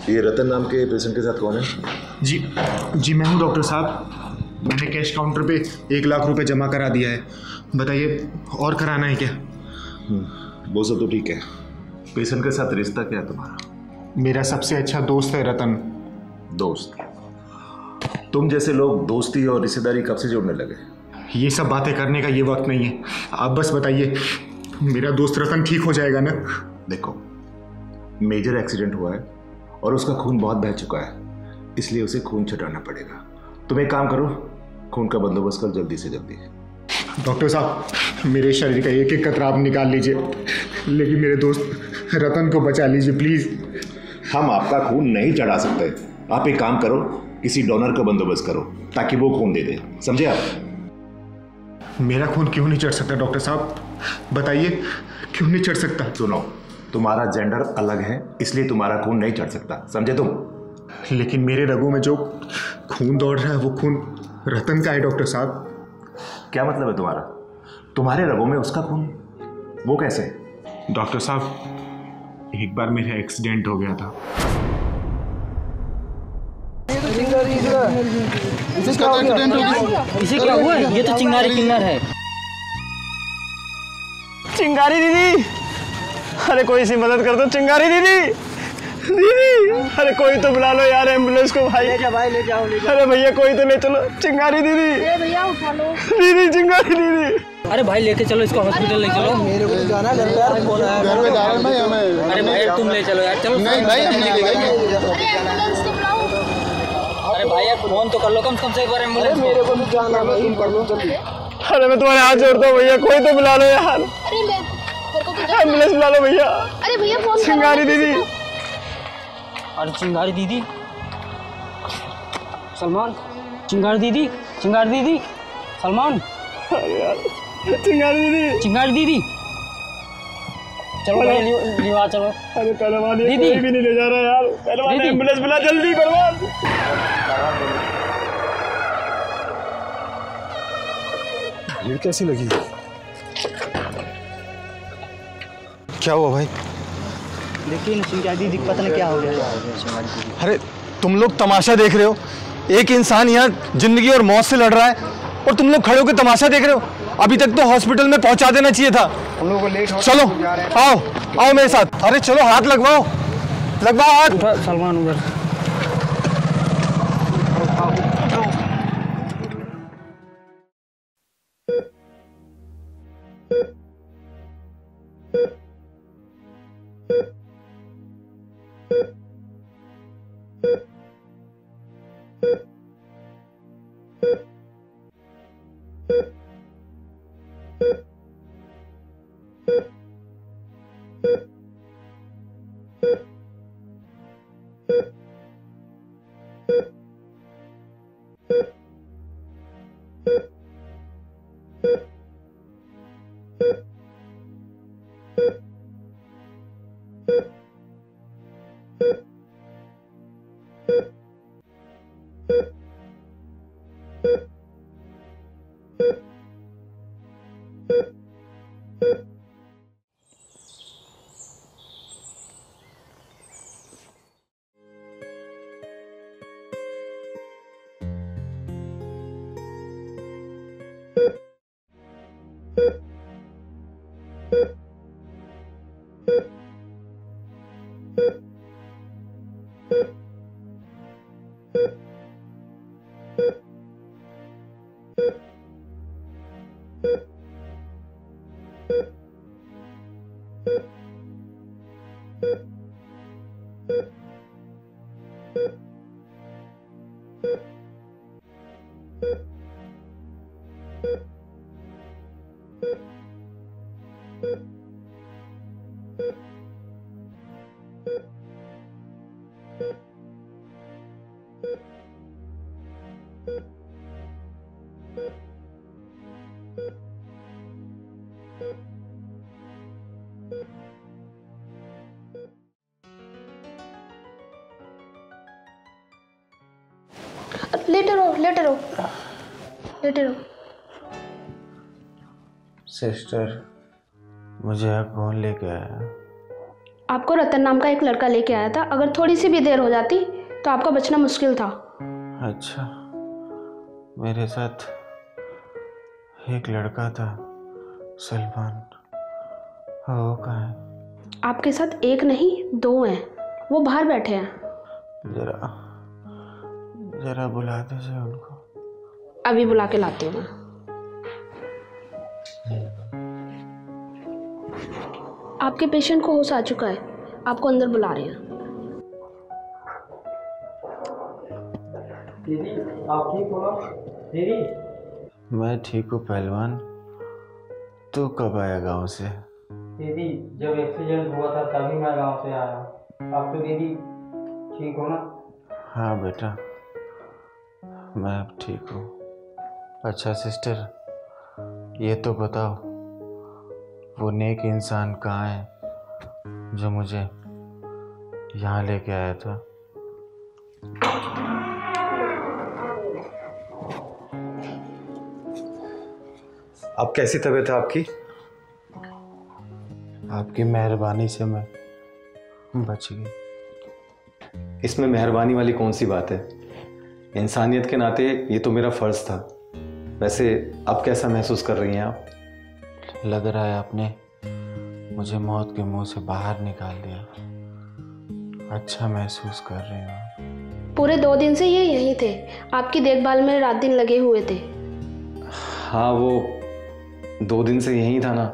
ये रतन नाम के पेशेंट के साथ कौन है? जी मैं हूँ डॉक्टर साहब। मैंने कैश काउंटर पे 1 लाख रुपए जमा करा दिया है। बताइए और कराना है क्या? वो सब तो ठीक है। पेशेंट के साथ रिश्ता क्या है तुम्हारा? मेरा सबसे अच्छा दोस्त है रतन। दोस्त? तुम जैसे लोग दोस्ती और रिश्तेदारी कब से जोड़ने लगे? ये सब बातें करने का ये वक्त नहीं है। आप बस बताइए, मेरा दोस्त रतन ठीक हो जाएगा ना? देखो, मेजर एक्सीडेंट हुआ है और उसका खून बहुत बह चुका है, इसलिए उसे खून छुटाना पड़ेगा। तुम एक काम करो, खून का बंदोबस्त कर जल्दी से जल्दी। डॉक्टर साहब, मेरे शरीर का एक एक कतरा आप निकाल लीजिए, लेकिन मेरे दोस्त रतन को बचा लीजिए प्लीज। हम आपका खून नहीं चढ़ा सकते। आप एक काम करो, किसी डोनर का बंदोबस्त करो ताकि वो खून दे दे, समझे आप? मेरा खून क्यों नहीं चढ़ सकता डॉक्टर साहब? बताइए क्यों नहीं चढ़ सकता? सुनो, तुम्हारा जेंडर अलग है, इसलिए तुम्हारा खून नहीं चढ़ सकता, समझे तुम? लेकिन मेरे रगों में जो खून दौड़ रहा है वो खून रतन का है डॉक्टर साहब। क्या मतलब है तुम्हारा? तुम्हारे रगों में उसका खून? वो कैसे? डॉक्टर साहब, एक बार मेरा एक्सीडेंट हो गया था। इसे क्या हुआ है? ये तो चिंगारी किन्नर है। चिंगारी दीदी, अरे कोई सी मदद कर दो चिंगारी दीदी। दीदी, अरे कोई तो बुला लो यार एम्बुलेंस को। भाई ले जा, भाई ले जाओ, ले जाओ। अरे भैया कोई तो ले चलो चिंगारी दीदी। अरे भैया उठा लो। दीदी चिंगारी दीदी। अरे भाई लेके चलो इसको हॉस्पिटल ले चलो। मेरे को जाना घर पे यार, फोन आया। घर पे जा रहे हैं भाई हमें। अरे भाई तुम ले चलो यार, चलो। नहीं भाई हम नहीं ले जाएंगे। अरे भाई यार फोन तो कर लो कम से एक बार एम्बुलेंस। मेरे को भी जाना भाई, तुम कर लो जल्दी। अरे मैं तुम्हारे हाथ जोड़ता हूँ भैया, कोई तो बुला लो यार। एम्बुलेंस बुला लो भैया। अरे भैया फोन चिंगारी दीदी। अरे चिंगारी दीदी, सलमान, चिंगारी दीदी, चिंगारी दीदी, सलमान। अरे यार चिंगारी दीदी, चिंगारी दीदी, चलो भाई लिवा चलो। अरे पहलवान ये दीदी। कोई भी नहीं ले जा रहा यार। पहलवान एम्बुलेंस बुला जल्दी पहलवान। भीड़ कैसी लगी? क्या हुआ भाई? लेकिन चिंगारी दीदी पता नहीं क्या हो गया। अरे तुम लोग तमाशा देख रहे हो? एक इंसान यहाँ जिंदगी और मौत से लड़ रहा है और तुम लोग खड़े होकर तमाशा देख रहे हो? अभी तक तो हॉस्पिटल में पहुंचा देना चाहिए था। हम लोगों को लेट हो। चलो आओ आओ मेरे साथ। अरे चलो हाथ लगवाओ, लगवाओ हाथ। सलमान उधर। लेटे रहो लेटे रहो लेटे रहो। सिस्टर, मुझे आप कौन लेके आया? आपको रतन नाम का एक लड़का लेके आया था। अगर थोड़ी सी भी देर हो जाती तो आपका बचना मुश्किल था। अच्छा, मेरे साथ एक लड़का था, सलमान। वो कहाँ है? आपके साथ एक नहीं 2 हैं, वो बाहर बैठे हैं। जरा बुला दीजिए उनको। अभी बुला के लाती हूँ मैं। आपके पेशेंट को होश आ चुका है, आपको अंदर बुला रहे हैं। दीदी आप ठीक हो? दीदी मैं ठीक हूँ पहलवान। तू कब आया गांव से? दीदी जब एक्सीडेंट हुआ था तभी मैं गांव से आया। आप तो दीदी ठीक हो ना? हाँ बेटा, मैं अब ठीक हूँ। अच्छा सिस्टर, ये तो बताओ वो नेक इंसान कहाँ है जो मुझे यहाँ लेके आया था? अब कैसी तबीयत है आपकी? आपकी मेहरबानी से मैं बच गई। इसमें मेहरबानी वाली कौन सी बात है? इंसानियत के नाते ये तो मेरा फर्ज था। वैसे अब कैसा महसूस कर रही हैं आप? लग रहा है आपने मुझे मौत के मुंह से बाहर निकाल दिया। अच्छा महसूस कर रही हूँ। पूरे 2 दिन से ये यहीं थे, आपकी देखभाल में रात दिन लगे हुए थे। हाँ, वो 2 दिन से यहीं था ना,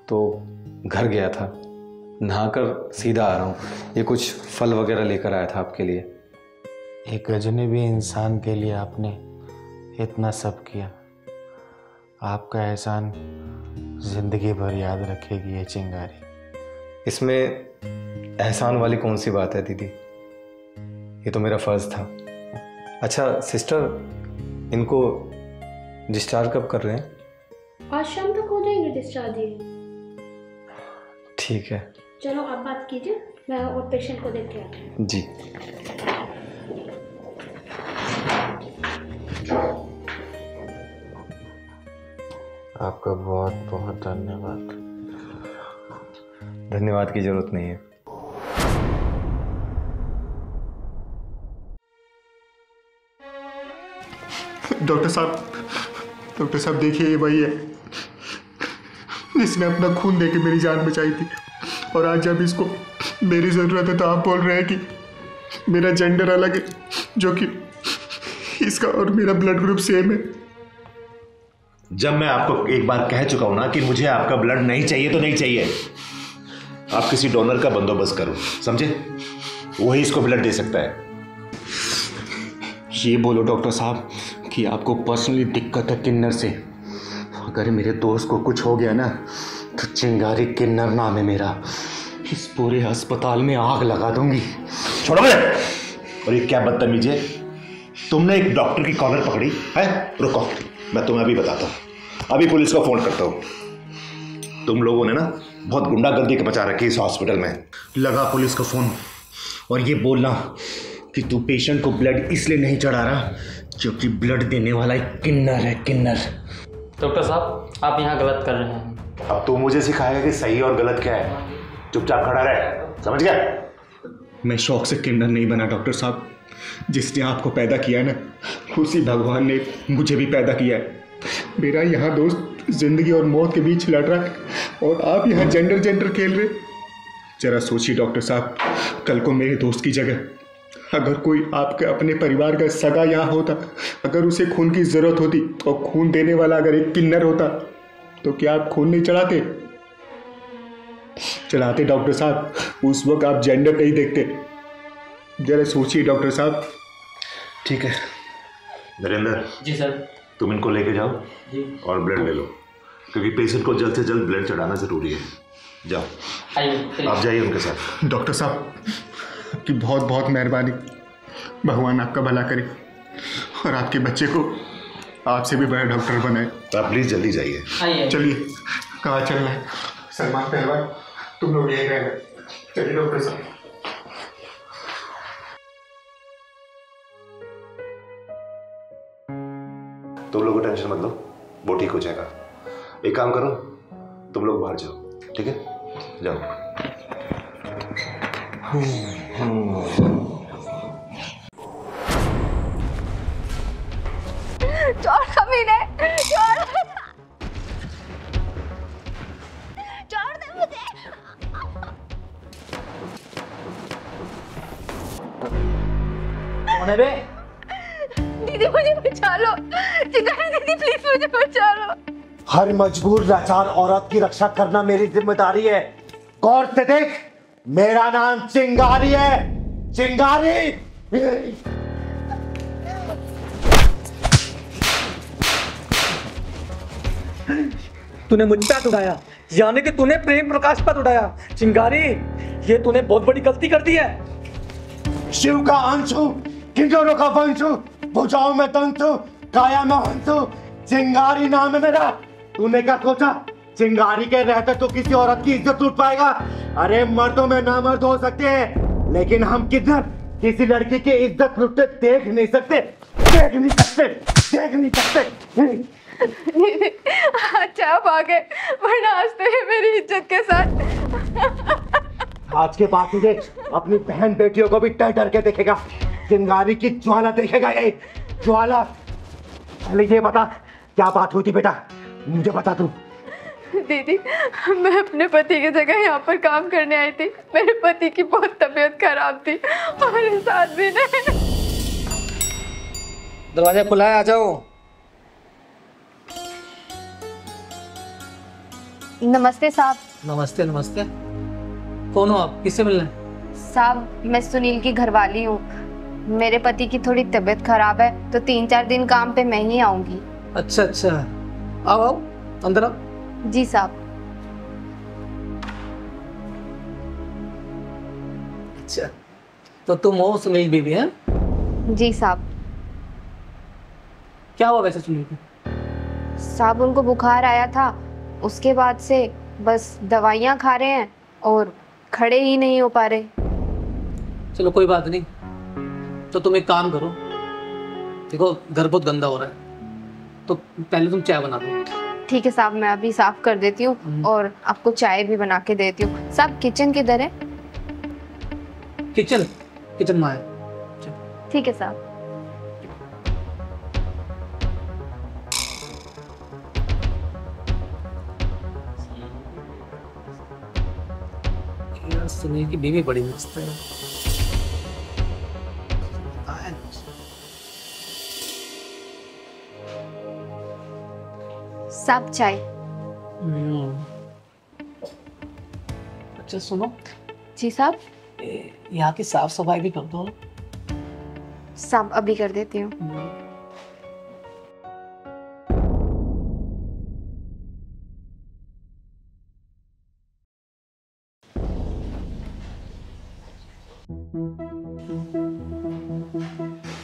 तो घर गया था, नहाकर सीधा आ रहा हूँ। ये कुछ फल वगैरह लेकर आया था आपके लिए। एक अजनबी इंसान के लिए आपने इतना सब किया। आपका एहसान जिंदगी भर याद रखेगी ये चिंगारी। इसमें एहसान वाली कौन सी बात है दीदी? ये तो मेरा फर्ज था। अच्छा सिस्टर, इनको डिस्चार्ज कब कर रहे हैं? आज शाम तक हो जाएंगे डिस्चार्ज। ठीक है, चलो आप बात कीजिए, मैं और पेशेंट को देख के आती हूँ। जी। आपका बहुत बहुत धन्यवाद। धन्यवाद की जरूरत नहीं है। डॉक्टर साहब देखिए, ये वही है जिसने अपना खून देके मेरी जान बचाई थी, और आज जब इसको मेरी ज़रूरत है तो आप बोल रहे हैं कि मेरा जेंडर अलग है, जो कि इसका और मेरा ब्लड ग्रुप सेम है। जब मैं आपको एक बार कह चुका हूं ना कि मुझे आपका ब्लड नहीं चाहिए तो नहीं चाहिए। आप किसी डोनर का बंदोबस्त करो, समझे? वही इसको ब्लड दे सकता है। ये बोलो डॉक्टर साहब कि आपको पर्सनली दिक्कत है किन्नर से। अगर मेरे दोस्त को कुछ हो गया ना तो चिंगारी किन्नर नाम है मेरा, इस पूरे अस्पताल में आग लगा दूंगी। छोड़ो मुझे। और ये क्या बदतमीजी है? तुमने एक डॉक्टर की कॉलर पकड़ी है? रुको, मैं तुम्हें अभी बताता हूँ। अभी पुलिस को फोन करता हूँ। तुम लोगों ने ना बहुत गुंडागर्दी के मचा रखी इस हॉस्पिटल में। लगा पुलिस को फोन, और ये बोलना कि तू पेशेंट को ब्लड इसलिए नहीं चढ़ा रहा क्योंकि ब्लड देने वाला एक किन्नर है, किन्नर। डॉक्टर साहब आप यहाँ गलत कर रहे हैं। अब तू मुझे सिखाएगा कि सही और गलत क्या है। चुपचाप खड़ा रहे, समझ गया? मैं शौक से किन्नर नहीं बना डॉक्टर साहब। जिसने आपको पैदा किया ना, उसी भगवान ने मुझे भी पैदा किया है। मेरा यहाँ दोस्त जिंदगी और मौत के बीच लड़ रहा है, और आप यहाँ जेंडर खेल रहे। जरा सोचिए डॉक्टर साहब, कल को मेरे दोस्त की जगह अगर कोई आपके अपने परिवार का सगा यहाँ होता, अगर उसे खून की ज़रूरत होती और खून देने वाला अगर एक किन्नर होता, तो क्या आप खून नहीं चढ़ाते डॉक्टर साहब? उस वक्त आप जेंडर नहीं देखते। जरा सोचिए डॉक्टर साहब। ठीक है नरेंद्र जी सर। तुम इनको लेके जाओ जी। और ब्लड ले लो, क्योंकि पेशेंट को जल्द से जल्द ब्लड चढ़ाना जरूरी है। जाओ, आइए आप जाइए उनके साथ। डॉक्टर साहब आपकी बहुत बहुत मेहरबानी। भगवान आपका भला करे और आपके बच्चे को आपसे भी बड़ा डॉक्टर बनाए। आप प्लीज जल्दी जाइए। आइए। चलिए, कहाँ चलना है? सलमान पहलवान, तुम लोग यहीं रहना। चलिए डॉक्टर साहब। तुम लोग टेंशन मत लो, वो ठीक हो जाएगा। एक काम करो, तुम लोग बाहर जाओ, ठीक है? जाओ। छोड़ कमीने, छोड़ दे मुझे। कौन है बे? दीदी मुझे बचा लो, चिंगारी दीदी प्लीज मुझे बचा लो। हर मजबूर लाचार औरत की रक्षा करना मेरी जिम्मेदारी है। गौर से देख, मेरा नाम चिंगारी है, चिंगारी। तूने मुझ पे हाथ उठाया, यानी कि तूने प्रेम प्रकाश पर उठाया। चिंगारी, ये तूने बहुत बड़ी गलती कर दी है। शिव का अंश हूँ, किन्नरों का वंश हूँ, भुजाओं में दंश हूँ, काया में हंस हूँ। चिंगारी नाम है मेरा। तूने क्या सोचा चिंगारी के रहते तो किसी औरत की इज्जत लूट पाएगा? अरे मर्दों में नामर्द हो सकते हैं, लेकिन हम किधर किसी लड़की की इज्जत लूटते देख नहीं सकते, देख नहीं सकते, देख नहीं सकते। अच्छा आप आ गए, वरना आज तो ये मेरी इज्जत के साथ। आज के बाद तुझे अपनी बहन बेटियों को भी डर डर के देखेगा। चिंगारी की ज्वाला देखेगा, ये ज्वाला। पहले ये बता क्या बात हुई थी बेटा, मुझे बता तू। दीदी, मैं अपने पति की जगह यहाँ पर काम करने आई थी। मेरे पति की बहुत तबीयत खराब थी और इस आदमी ने। दरवाजा खुला है, आ जाओ। नमस्ते साहब। नमस्ते नमस्ते। कौन हो आप, किससे मिलना है? साहब, मैं सुनील की घरवाली हूँ। मेरे पति की थोड़ी तबीयत खराब है, तो 3-4 दिन काम पे मैं ही आऊंगी। अच्छा अच्छा, आओ आओ अंदर आओ। जी साहब। अच्छा, तो तुम हो सुनील बीबी हैं? जी साहब। क्या हुआ वैसे सुनील को? साहब, उनको बुखार आया था, उसके बाद से बस दवाइयाँ खा रहे हैं और खड़े ही नहीं हो पा रहे। चलो कोई बात नहीं, तो तुम एक काम करो, देखो घर बहुत गंदा हो रहा है, तो पहले तुम चाय बना दो। ठीक है साहब, मैं अभी साफ कर देती हूँ और आपको चाय भी बना के देती हूँ। साहब, किचन किधर है? किचन में है। ठीक है साहब। सुनील की बीवी बड़ी मस्त है। साहब, चाय। अच्छा सुनो। जी साहब। यहाँ की साफ सफाई भी कर दो। साहब, अभी कर देती हूँ।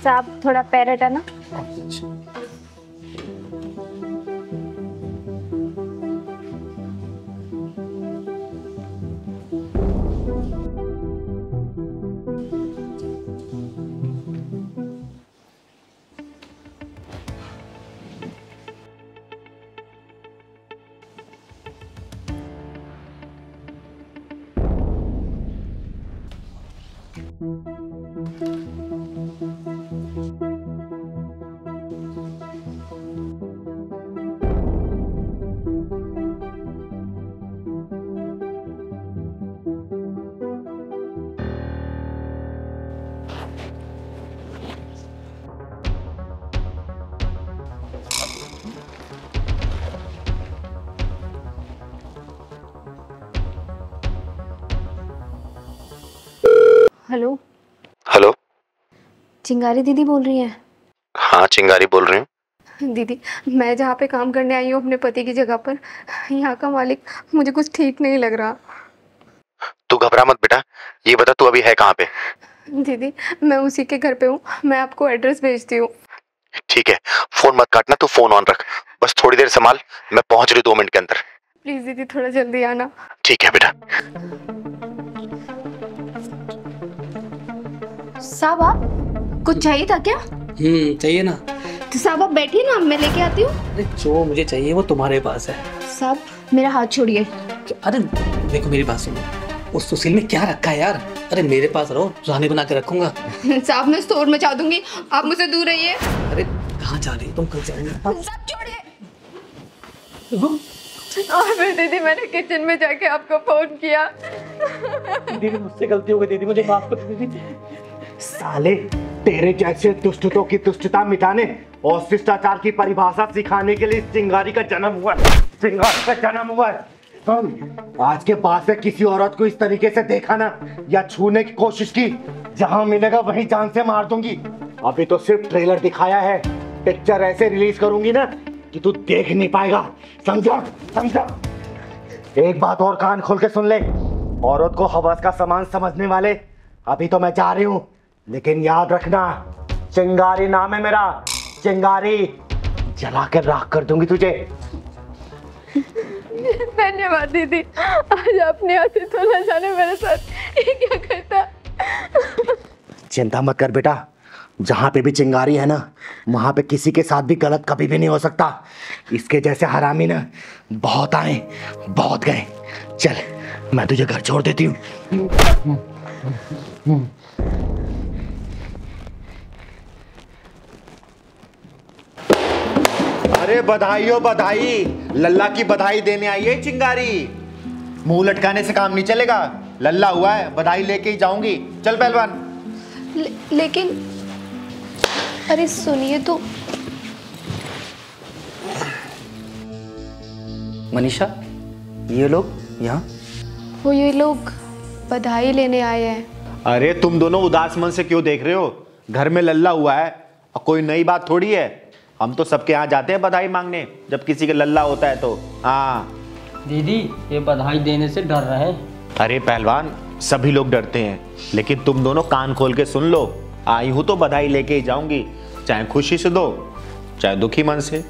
साहब, थोड़ा पैर हटाना। हेलो। हेलो, चिंगारी दीदी बोल रही हैं? हाँ चिंगारी बोल रही हूँ। दीदी, मैं जहाँ पे काम करने आई हूँ अपने पति की जगह पर, यहाँ का मालिक मुझे कुछ ठीक नहीं लग रहा। तू घबरा मत बेटा, ये बता तू अभी है कहाँ पे? दीदी, मैं उसी के घर पे हूँ, मैं आपको एड्रेस भेजती हूँ। ठीक है, फोन मत काटना, तू फोन ऑन रख, बस थोड़ी देर संभाल, मैं पहुँच रही 2 मिनट के अंदर। प्लीज दीदी, थोड़ा जल्दी आना। ठीक है बेटा। साहब, आप कुछ चाहिए था क्या? चाहिए ना। तो साहब आप बैठिए ना, मैं लेके आती हूँ। अरे जो मुझे चाहिए वो तुम्हारे पास है। साहब, मेरा हाथ छोड़िए। अरे देखो मेरी बात सुनो, उस सुशील में क्या रखा है यार? अरे मेरे पास रहो, रानी बना के रखूंगा। साहब मैं स्टोर में जा दूंगी, आप मुझसे दूर रहिए। अरे कहाँ जा रही हो तुम? कल जाएंगे। सब छोड़िए। और फिर दीदी मैंने किचन में जाके आपको फोन किया। दीदी मुझसे गलती हो गई दीदी, मुझे माफ कर दीदी। साले तेरे जैसे दुष्टों की दुष्टता मिटाने और शिष्टाचार की परिभाषा सिखाने के लिए चिंगारी का जन्म हुआ है। चिंगारी का जन्म हुआ है। आज के बाद से किसी औरत को इस तरीके से देखा ना या छूने की कोशिश की, जहां मिलेगा वहीं जान से मार दूंगी। अभी तो सिर्फ ट्रेलर दिखाया है, पिक्चर ऐसे रिलीज करूंगी ना कि तू देख नहीं पाएगा। समझा? समझा? एक बात और कान खोल के सुन ले, औरत को हवस का सामान समझने वाले, अभी तो मैं जा रही हूँ, लेकिन याद रखना चिंगारी नाम है मेरा। चिंगारी जला कर राख कर दूंगी तुझे। धन्यवाद दीदी, आज आपने आते तो न जाने मेरे साथ ये क्या करता। चिंता मत कर बेटा, जहां पे भी चिंगारी है ना वहां पे किसी के साथ भी गलत कभी भी नहीं हो सकता। इसके जैसे हरामी ना बहुत आए बहुत गए। चल मैं तुझे घर छोड़ देती हूँ। अरे बधाई हो बधाई, लल्ला की बधाई देने आई है चिंगारी। मुंह लटकाने से काम नहीं चलेगा। लल्ला हुआ है, बधाई लेके ही जाऊंगी। चल पहलवान। लेकिन अरे सुनिए तो। मनीषा, ये लोग यहाँ? वो ये लोग बधाई लेने आए हैं। अरे तुम दोनों उदास मन से क्यों देख रहे हो? घर में लल्ला हुआ है और कोई नई बात थोड़ी है। हम तो सबके यहाँ जाते हैं बधाई मांगने जब किसी के लल्ला होता है तो। हाँ दीदी, ये बधाई देने से डर रहे हैं। अरे पहलवान, सभी लोग डरते हैं, लेकिन तुम दोनों कान खोल के सुन लो। आई हूं तो बधाई लेके ही जाऊंगी, चाहे खुशी से दो चाहे दुखी मन से,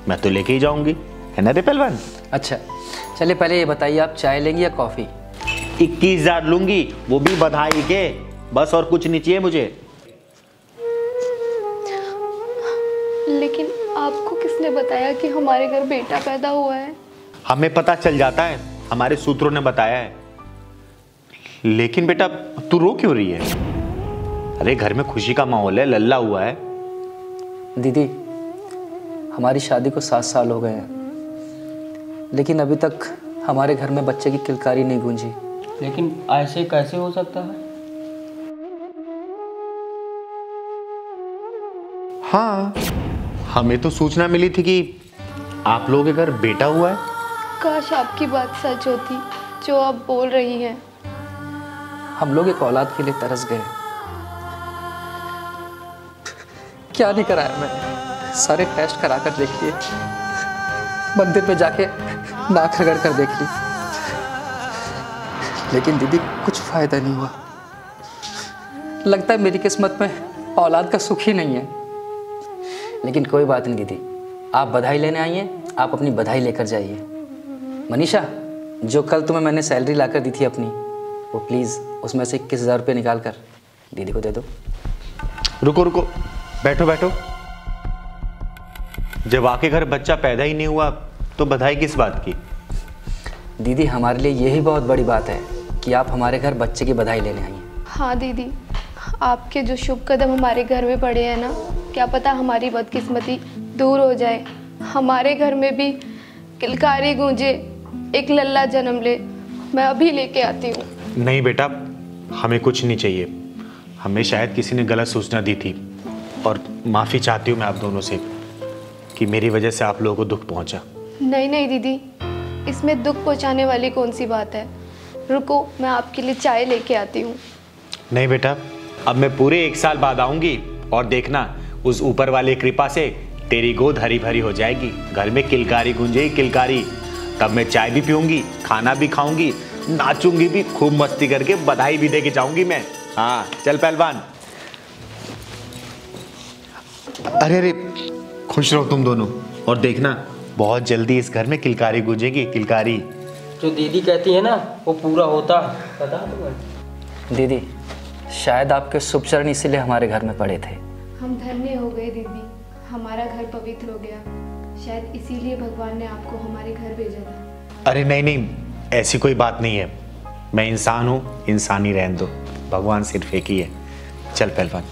मैं तो लेके ही जाऊंगी, है ना रे पहलवान? अच्छा चलिए, पहले ये बताइए आप चाय लेंगे या कॉफ़ी? 21,000 लूंगी, वो भी बधाई के, बस और कुछ नहीं चाहिए मुझे। लेकिन आपको किसने बताया कि हमारे घर बेटा पैदा हुआ है? हमें पता चल जाता है, हमारे सूत्रों ने बताया है। लेकिन बेटा तू रो क्यों रही है? अरे घर में खुशी का माहौल है, लल्ला हुआ है। दीदी, हमारी शादी को 7 साल हो गए हैं, लेकिन अभी तक हमारे घर में बच्चे की किलकारी नहीं गूंजी। लेकिन ऐसे कैसे हो सकता है? हाँ, हमें तो सूचना मिली थी कि आप लोगों के घर बेटा हुआ है। काश आपकी बात सच होती जो आप बोल रही हैं। हम लोग एक औलाद के लिए तरस गए। क्या नहीं कराया मैंने, सारे टेस्ट करा कर देख लिए, मंदिर में जाके नाक रगड़ कर देख ली, लेकिन दीदी कुछ फायदा नहीं हुआ। लगता है मेरी किस्मत में औलाद का सुख ही नहीं है। लेकिन कोई बात नहीं दीदी, आप बधाई लेने आई हैं, आप अपनी बधाई लेकर जाइए। मनीषा, जो कल तुम्हें मैंने सैलरी लाकर दी थी अपनी, वो प्लीज़ उसमें से 21,000 रुपये निकाल कर दीदी को दे दो। रुको रुको, बैठो बैठो। जब आपके घर बच्चा पैदा ही नहीं हुआ तो बधाई किस बात की? दीदी, हमारे लिए यही बहुत बड़ी बात है कि आप हमारे घर बच्चे की बधाई लेने आई हैं। हाँ दीदी, आपके जो शुभ कदम हमारे घर में पड़े हैं ना, क्या पता हमारी बदकिस्मती दूर हो जाए, हमारे घर में भी किलकारी गूंजे, एक लल्ला जन्म ले। मैं अभी लेके आती हूँ। नहीं बेटा, हमें कुछ नहीं चाहिए। हमें शायद किसी ने गलत सूचना दी थी, और माफ़ी चाहती हूँ मैं आप दोनों से कि मेरी वजह से आप लोगों को दुख पहुँचा। नहीं नहीं दीदी, इसमें दुख पहुँचाने वाली कौन सी बात है। रुको, मैं आपके लिए चाय लेके आती हूँ। नहीं बेटा, अब मैं पूरे 1 साल बाद आऊँगी और देखना उस ऊपर वाले कृपा से तेरी गोद हरी भरी हो जाएगी, घर में किलकारी गूंजेगी किलकारी। तब मैं चाय भी पीऊँगी, खाना भी खाऊँगी, नाचूंगी भी, खूब मस्ती करके बधाई भी दे के जाऊँगी मैं। हाँ चल पहलवान। अरे अरे, खुश रहो तुम दोनों, और देखना बहुत जल्दी इस घर में किलकारी गूंजेगी किलकारी। जो दीदी कहती है ना वो पूरा होता, पता तुम्हें? दीदी, शायद आपके शुभ चरण इसीलिए हमारे घर में पड़े थे। हम धन्य हो गए दीदी, हमारा घर पवित्र हो गया। शायद इसीलिए भगवान ने आपको हमारे घर भेजा था। अरे नहीं नहीं, ऐसी कोई बात नहीं है। मैं इंसान हूँ, इंसान ही रहने दो। भगवान सिर्फ एक ही है। चल पहलवान।